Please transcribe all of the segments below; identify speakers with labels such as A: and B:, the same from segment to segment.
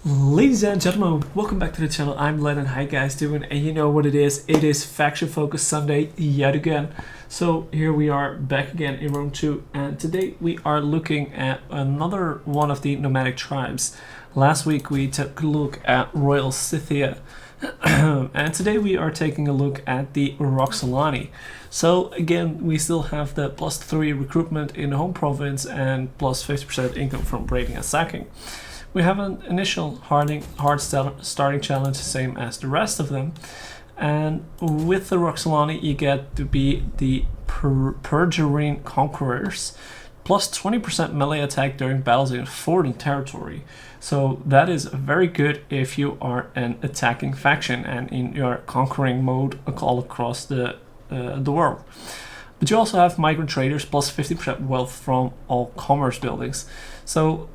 A: Ladies and gentlemen, welcome back to the channel. I'm Lennon. How you guys doing? And you know what it is? It is Faction Focus Sunday yet again. So here we are back again in Rome 2, and today we are looking at another one of the nomadic tribes. Last week we took a look at Royal Scythia, and today we are taking a look at the Roxolani. So again, we still have the +3 recruitment in the home province and plus 50% income from raiding and sacking. We have an initial hard starting challenge, same as the rest of them. And with the Roxolani, you get to be the Pergerine Conquerors, plus 20% melee attack during battles in foreign territory. So that is very good if you are an attacking faction and in your conquering mode all across the world. But you also have migrant traders, plus 50% wealth from all commerce buildings. So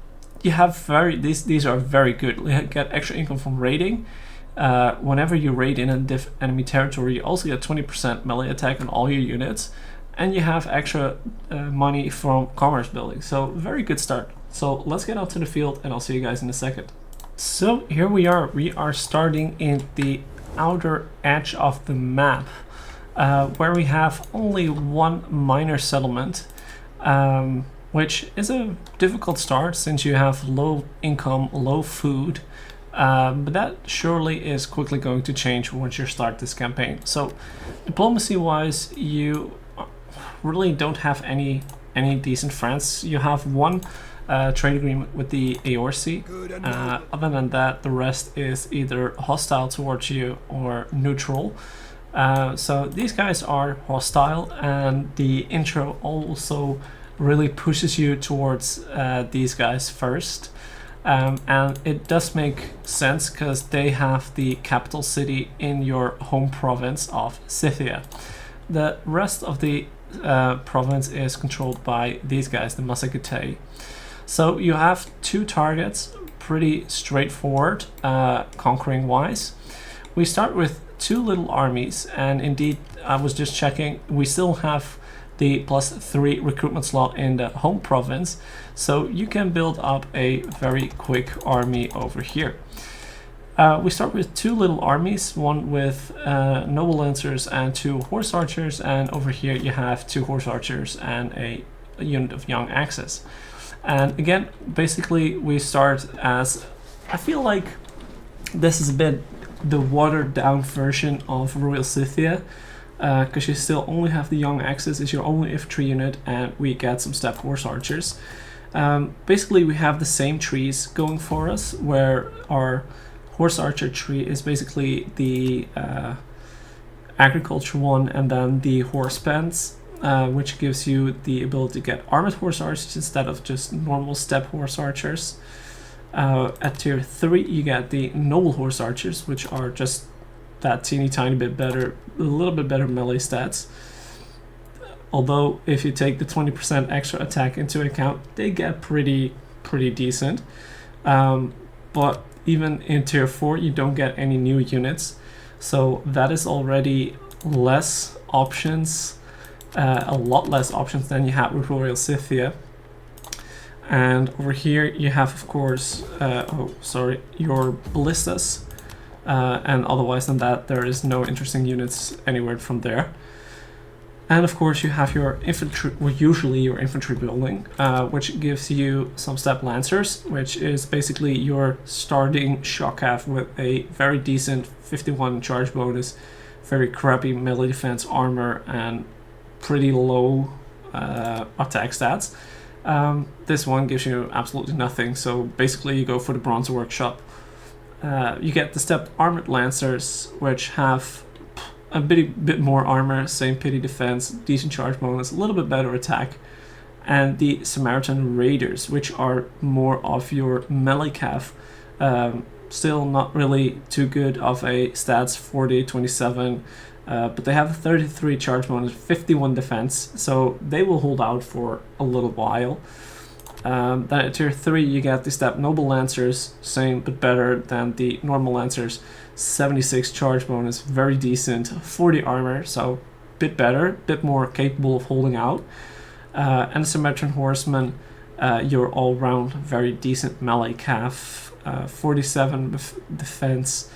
A: you have these are very good. You get extra income from raiding. Whenever you raid in an enemy territory, you also get 20% melee attack on all your units, and you have extra money from commerce building. So very good start. So let's get out to the field, and I'll see you guys in a second. So here we are. We are starting in the outer edge of the map, where we have only one minor settlement. Which is a difficult start since you have low income, low food, but that surely is quickly going to change once you start this campaign. So diplomacy-wise, you really don't have any decent friends. You have one trade agreement with the Aorsi. Other than that, the rest is either hostile towards you or neutral. So these guys are hostile, and the intro also really pushes you towards these guys first, and it does make sense because they have the capital city in your home province of Scythia. The rest of the province is controlled by these guys, the Massagetei. So you have two targets, pretty straightforward conquering wise. We start with two little armies, and indeed I was just checking, we still have the +3 recruitment slot in the home province, so you can build up a very quick army over here. We start with two little armies, one with noble lancers and two horse archers, and over here you have two horse archers and a unit of young axes. And again, basically we start as, I feel like this is a bit the watered down version of Royal Scythia, because you still only have the young axes as your only infantry unit, and we get some steppe horse archers. Basically we have the same trees going for us, where our horse archer tree is basically the agriculture one, and then the horse pens, which gives you the ability to get armored horse archers instead of just normal steppe horse archers. At tier 3 you get the noble horse archers, which are just that teeny tiny bit better, a little bit better melee stats. Although if you take the 20% extra attack into account, they get pretty decent. But even in tier 4 you don't get any new units, so that is already less options, a lot less options than you had with Royal Scythia. And over here you have, of course, your ballistas. And otherwise than that, there is no interesting units anywhere from there. And of course you have your infantry, well, usually your infantry building, which gives you some steppe lancers, which is basically your starting shock half with a very decent 51 charge bonus, very crappy melee defense armor, and pretty low attack stats. This one gives you absolutely nothing, so basically you go for the bronze workshop. You get the stepped armored lancers, which have a bit more armor, same pity defense, decent charge bonus, a little bit better attack, and the Samaritan Raiders, which are more of your melee cav. Still not really too good of a stats, 40, 27, but they have a 33 charge bonus, 51 defense, so they will hold out for a little while. Then at tier 3 you get the steppe noble lancers, same but better than the normal lancers, 76 charge bonus, very decent, 40 armor, so bit better, bit more capable of holding out. And the Samaritan horsemen, your all-round very decent melee cav, 47 defense,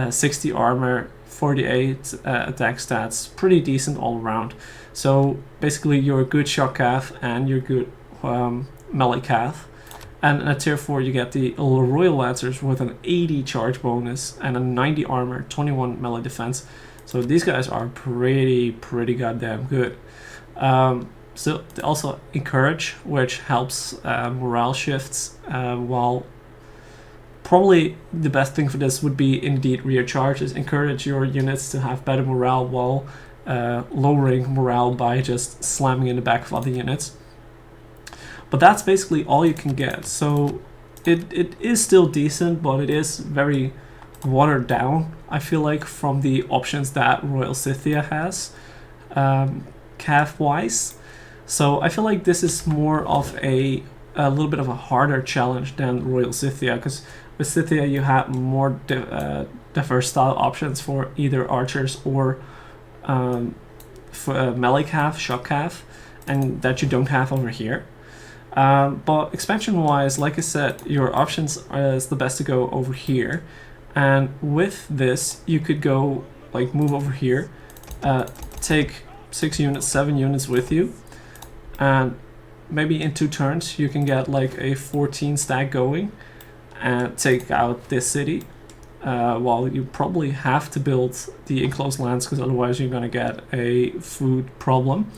A: 60 armor, 48 attack stats, pretty decent all around. So basically you're a good shock cav and you're good melee cav. And at tier 4 you get the Royal Lancers with an 80 charge bonus and a 90 armor, 21 melee defense. So these guys are pretty goddamn good. So they also encourage, which helps morale shifts, while probably the best thing for this would be indeed rear charges. Encourage your units to have better morale while lowering morale by just slamming in the back of other units. But that's basically all you can get. So it is still decent, but it is very watered down, I feel like, from the options that Royal Scythia has, cav wise. So I feel like this is more of a little bit of a harder challenge than Royal Scythia, because with Scythia you have more diverse style options for either archers or for melee cav, shock cav, and that you don't have over here. But expansion wise, like I said, your options is the best to go over here, and with this you could go like move over here, take 6 units, 7 units with you, and maybe in 2 turns you can get like a 14 stack going and take out this city, while you probably have to build the enclosed lands, because otherwise you're gonna get a food problem.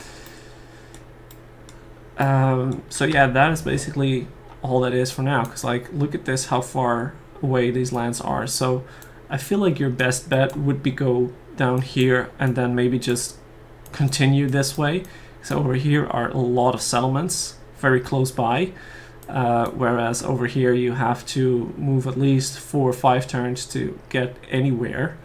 A: So yeah, that is basically all that is for now, because like look at this, how far away these lands are. So I feel like your best bet would be go down here and then maybe just continue this way. So over here are a lot of settlements very close by, whereas over here you have to move at least 4 or 5 turns to get anywhere.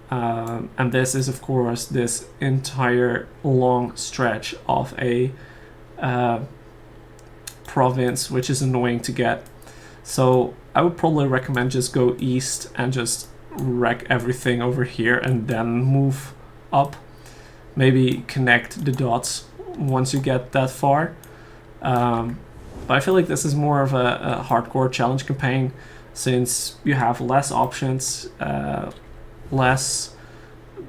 A: And this is of course this entire long stretch of a province, which is annoying to get. So I would probably recommend just go east and just wreck everything over here and then move up. Maybe connect the dots once you get that far. But I feel like this is more of a hardcore challenge campaign, since you have less options, less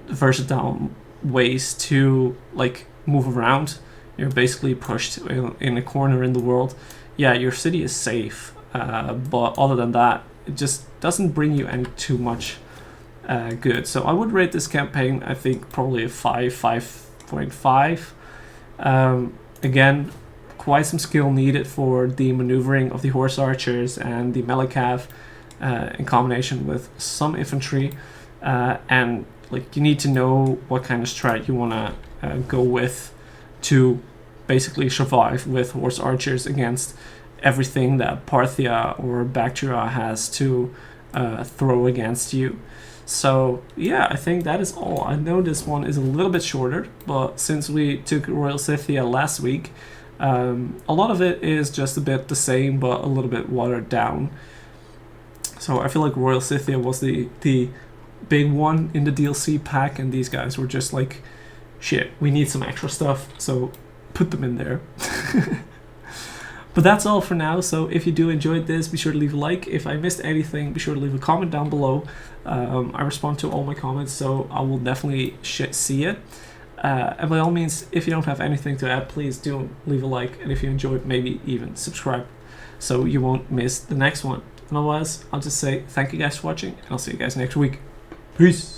A: versatile ways to like move around. You're basically pushed in a corner in the world. Yeah, your city is safe, but other than that, it just doesn't bring you any too much good. So I would rate this campaign, I think, probably a 5.5. Again, quite some skill needed for the maneuvering of the horse archers and the melee cav, in combination with some infantry, and like you need to know what kind of strat you want to go with to basically survive with horse archers against everything that Parthia or Bactria has to throw against you. So yeah, I think that is all. I know this one is a little bit shorter, but since we took Royal Scythia last week, a lot of it is just a bit the same but a little bit watered down. So I feel like Royal Scythia was the big one in the DLC pack, and these guys were just like, shit, we need some extra stuff, so put them in there. But that's all for now. So if you do enjoyed this, be sure to leave a like. If I missed anything, be sure to leave a comment down below. I respond to all my comments, so I will definitely see it. And by all means, if you don't have anything to add, please do leave a like, and if you enjoyed, maybe even subscribe so you won't miss the next one. And otherwise, I'll just say thank you guys for watching, and I'll see you guys next week. Peace!